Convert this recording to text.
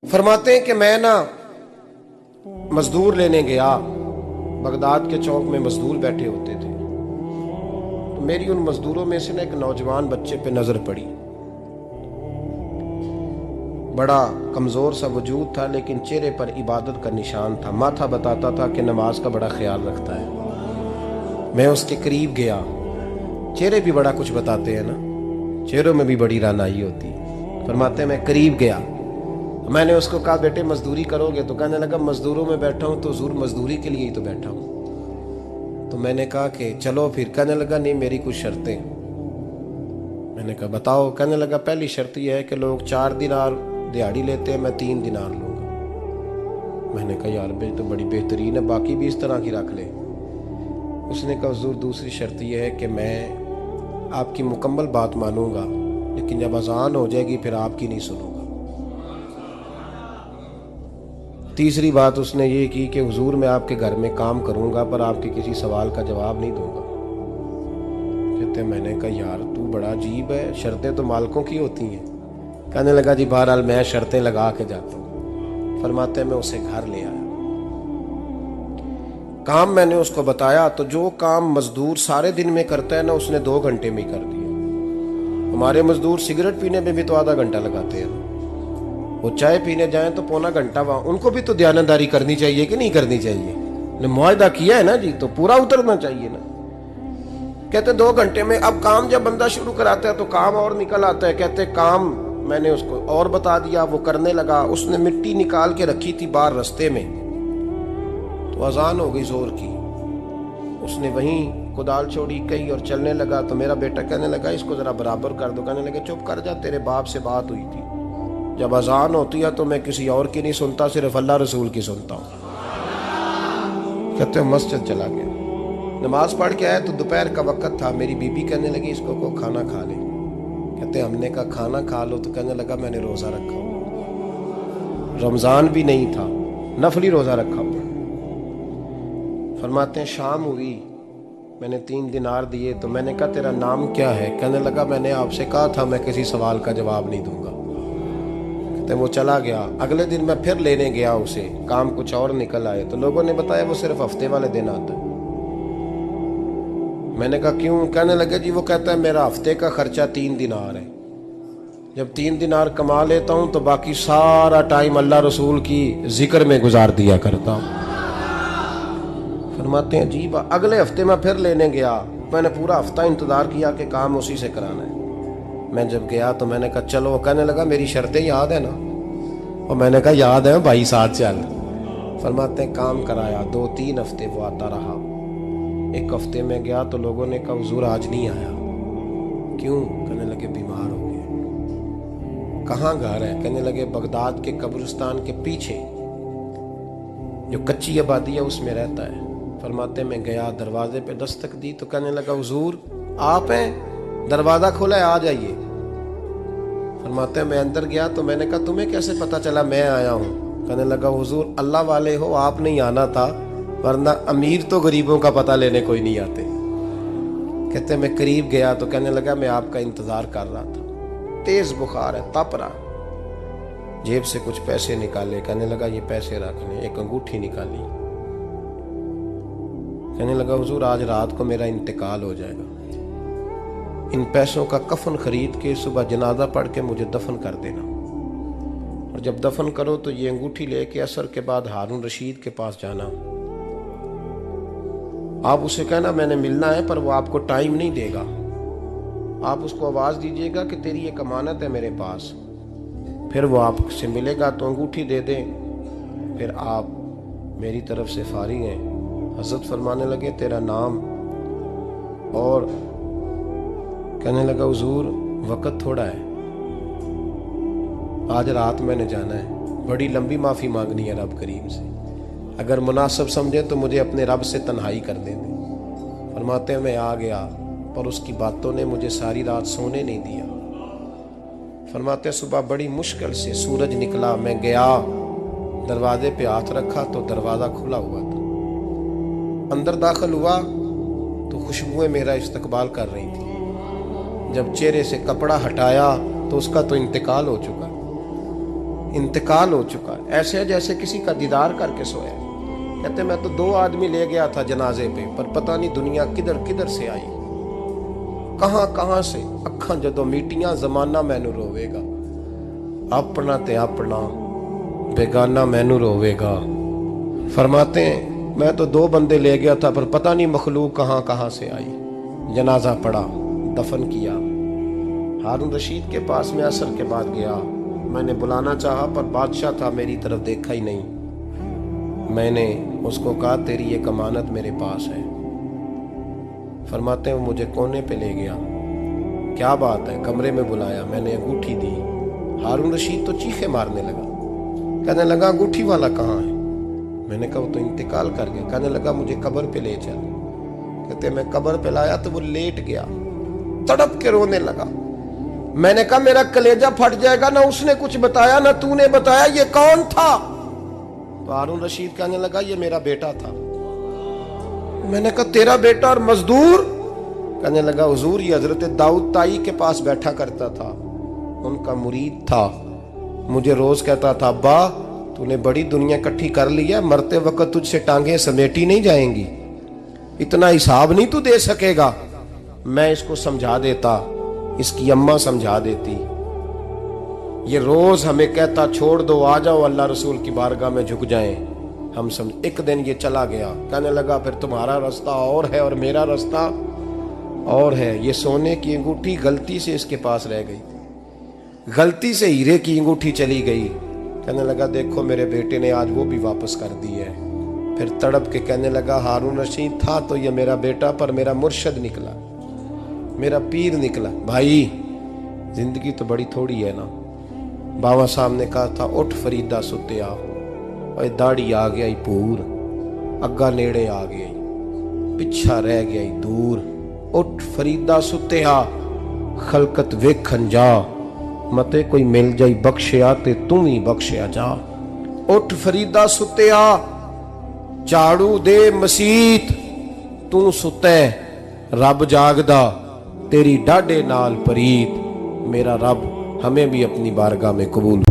फरमाते हैं कि मैं ना मजदूर लेने गया। बगदाद के चौक में मजदूर बैठे होते थे, तो मेरी उन मजदूरों में से ना एक नौजवान बच्चे पे नजर पड़ी। बड़ा कमजोर सा वजूद था, लेकिन चेहरे पर इबादत का निशान था। माथा बताता था कि नमाज का बड़ा ख्याल रखता है। मैं उसके करीब गया। चेहरे भी बड़ा कुछ बताते हैं ना, चेहरों में भी बड़ी रानाई होती है। फरमाते हैं मैं करीब गया, मैंने उसको कहा बेटे मजदूरी करोगे? तो कहने लगा मजदूरों में बैठा हूँ तो हुजूर मजदूरी के लिए ही तो बैठा हूँ। तो मैंने कहा कि चलो फिर। कहने लगा नहीं, मेरी कुछ शर्तें। मैंने कहा बताओ। कहने लगा पहली शर्त यह है कि लोग 4 दिनार दिहाड़ी लेते हैं, मैं 3 दिनार लूँगा। मैंने कहा यार भाई तो बड़ी बेहतरीन है, बाकी भी इस तरह की रख ले। उसने कहा हुजूर दूसरी शर्त यह है कि मैं आपकी मुकम्मल बात मानूंगा, लेकिन जब अजान हो जाएगी फिर आपकी नहीं सुनूंगा। तीसरी बात उसने ये की कि हुजूर मैं आपके घर में काम करूंगा पर आपके किसी सवाल का जवाब नहीं दूंगा। कहते मैंने कहा यार तू बड़ा अजीब है, शर्तें तो मालिकों की होती हैं। कहने लगा जी बहरहाल मैं शर्तें लगा के जाता हूँ। फरमाते मैं उसे घर ले आया। काम मैंने उसको बताया तो जो काम मजदूर सारे दिन में करता है ना, उसने 2 घंटे में ही कर दिया। हमारे मजदूर सिगरेट पीने में भी तो आधा घंटा लगाते हैं, वो चाय पीने जाएं तो पौना घंटा। वहां उनको भी तो दयानतदारी करनी चाहिए कि नहीं करनी चाहिए? ने मुआहदा किया है ना जी, तो पूरा उतरना चाहिए ना। कहते 2 घंटे में। अब काम जब बंदा शुरू कराता है तो काम और निकल आता है। कहते काम मैंने उसको और बता दिया, वो करने लगा। उसने मिट्टी निकाल के रखी थी बाहर रास्ते में, तो अजान हो गई जोर की। उसने वहीं कुदाल छोड़ी कही और चलने लगा। तो मेरा बेटा कहने लगा इसको जरा बराबर कर दो। कहने लगा चुप कर जा, तेरे बाप से बात हुई थी। जब अजान होती है तो मैं किसी और की नहीं सुनता, सिर्फ अल्लाह रसूल की सुनता हूँ। कहते हैं मस्जिद चला गया, नमाज पढ़ के आया तो दोपहर का वक्त था। मेरी बीबी कहने लगी इसको को खाना खा ले। कहते हमने कहा खाना खा लो। तो कहने लगा मैंने रोज़ा रखा हुआ, रमज़ान भी नहीं था, नफली रोज़ा रखा हुआ। फरमाते हैं शाम हुई, मैंने 3 दिनार दिए। तो मैंने कहा तेरा नाम क्या है? कहने लगा मैंने आपसे कहा था मैं किसी सवाल का जवाब नहीं दूंगा। तो वो चला गया। अगले दिन मैं फिर लेने गया उसे, काम कुछ और निकल आए। तो लोगों ने बताया वो सिर्फ हफ्ते वाले दिन आता है। मैंने कहा क्यों? कहने लगे जी वो कहता है मेरा हफ्ते का खर्चा 3 दिनार है, जब 3 दिनार कमा लेता हूं तो बाकी सारा टाइम अल्लाह रसूल की जिक्र में गुजार दिया करता हूं। फरमाते हैं जी अगले हफ्ते मैं फिर लेने गया। मैंने पूरा हफ्ता इंतजार किया कि काम उसी से कराना है। मैं जब गया तो मैंने कहा चलो। कहने लगा मेरी शर्तें याद है ना? और मैंने कहा याद है भाई, साथ चल। फरमाते हैं काम कराया। 2-3 हफ्ते वो आता रहा। एक हफ्ते में गया तो लोगों ने कहा हुजूर आज नहीं आया। क्यों? कहने लगे बीमार हो गए। कहाँ घर है? कहने लगे बगदाद के कब्रिस्तान के पीछे जो कच्ची आबादी है उसमें रहता है। फरमाते मैं गया, दरवाजे पे दस्तक दी तो कहने लगा हुजूर आप हैं? दरवाजा खोला है, आ जाइए। फरमाते हैं मैं अंदर गया तो मैंने कहा तुम्हें कैसे पता चला मैं आया हूँ? कहने लगा हुजूर अल्लाह वाले हो, आप नहीं आना था, वरना अमीर तो गरीबों का पता लेने कोई नहीं आते। कहते मैं करीब गया तो कहने लगा मैं आपका इंतजार कर रहा था, तेज बुखार है, तप रहा। जेब से कुछ पैसे निकाले। कहने लगा ये पैसे रख लें। एक अंगूठी निकाली। कहने लगा हुजूर आज रात को मेरा इंतकाल हो जाएगा, इन पैसों का कफन खरीद के सुबह जनाजा पढ़ के मुझे दफन कर देना, और जब दफन करो तो ये अंगूठी लेके असर के बाद हारून रशीद के पास जाना। आप उसे कहना मैंने मिलना है, पर वो आपको टाइम नहीं देगा। आप उसको आवाज दीजिएगा कि तेरी एक अमानत है मेरे पास। फिर वो आपसे मिलेगा तो अंगूठी दे दें, फिर आप मेरी तरफ से फारिग हैं। हजरत फरमाने लगे तेरा नाम? और कहने लगा हुजूर वक्त थोड़ा है, आज रात मैंने जाना है, बड़ी लंबी माफ़ी मांगनी है रब करीम से, अगर मुनासिब समझे तो मुझे अपने रब से तन्हाई कर दे दे। फरमाते हैं मैं आ गया, पर उसकी बातों ने मुझे सारी रात सोने नहीं दिया। फरमाते हैं सुबह बड़ी मुश्किल से सूरज निकला, मैं गया दरवाजे पे हाथ रखा तो दरवाज़ा खुला हुआ था। अंदर दाखिल हुआ तो खुशबुएं मेरा इस्तकबाल कर रही थी। जब चेहरे से कपड़ा हटाया तो उसका तो इंतकाल हो चुका। इंतकाल हो चुका है, ऐसे है जैसे किसी का दीदार करके सोया है। कहते मैं तो 2 आदमी ले गया था जनाजे पे, पर पता नहीं दुनिया किधर किधर से आई, कहां कहां से। अखां जदों मीटियां जमाना मैनू रोवेगा, अपना ते अपना बेगाना मैनू रोवेगा। फरमाते हैं मैं तो 2 बंदे ले गया था, पर पता नहीं मखलूक कहां कहां से आई। जनाजा पड़ा, दफन किया। हारून रशीद के पास में असर के बाद गया, मैंने बुलाना चाहा पर बादशाह था, मेरी तरफ देखा ही नहीं। मैंने उसको कहा तेरी ये अमानत मेरे पास है। फरमाते हैं वो मुझे कोने पे ले गया, क्या बात है, कमरे में बुलाया, मैंने अंगूठी दी। हारून रशीद तो चीखे मारने लगा, कहने लगा अंगूठी वाला कहाँ है? मैंने कहा वो तो इंतकाल कर गया। कहने लगा मुझे कब्र पे ले चल। कहते मैं कब्र पे लाया तो वो लेट गया, तड़प के रोने लगा। मैंने कहा मेरा कलेजा फट जाएगा, ना उसने कुछ बताया ना तूने बताया, ये कौन था? तो हारून रशीद कहने लगा ये मेरा बेटा था। मैंने कहा तेरा बेटा और मजदूर? कहने लगा हुजूर ये हजरत दाऊद ताई के पास बैठा करता था, उनका मुरीद था, मुझे रोज कहता था अब्बा तूने बड़ी दुनिया इकट्ठी कर ली है, मरते वक्त तुझसे टांगे समेटी नहीं जाएंगी, इतना हिसाब नहीं तू दे सकेगा। मैं इसको समझा देता, इसकी अम्मा समझा देती। ये रोज हमें कहता छोड़ दो, आ जाओ अल्लाह रसूल की बारगाह में झुक जाएं। हम समझ। एक दिन ये चला गया, कहने लगा फिर तुम्हारा रास्ता और है और मेरा रास्ता और है। ये सोने की अंगूठी गलती से इसके पास रह गई, गलती से हीरे की अंगूठी चली गई। कहने लगा देखो मेरे बेटे ने आज वो भी वापस कर दी है। फिर तड़प के कहने लगा हारून रशीद था तो ये मेरा बेटा, पर मेरा मुर्शद निकला, मेरा पीर निकला। भाई जिंदगी तो बड़ी थोड़ी है ना। बाबा साहब ने कहा था उठ फरीदा सुत्या, और दाढ़ी आ गया ही पूर, अग्गा नेड़े आ गया, पिछा रह गया ही दूर। उठ फरीदा सुत्या खलकत वेखन जा, मते कोई मिल जाई बख्शिया ते तू ही बख्शिया जा। उठ फरीदा सुत्या झाड़ू दे मसीत, तू सुते रब जागदा, तेरी डाडे नाल परीत। मेरा रब हमें भी अपनी बारगाह में कबूल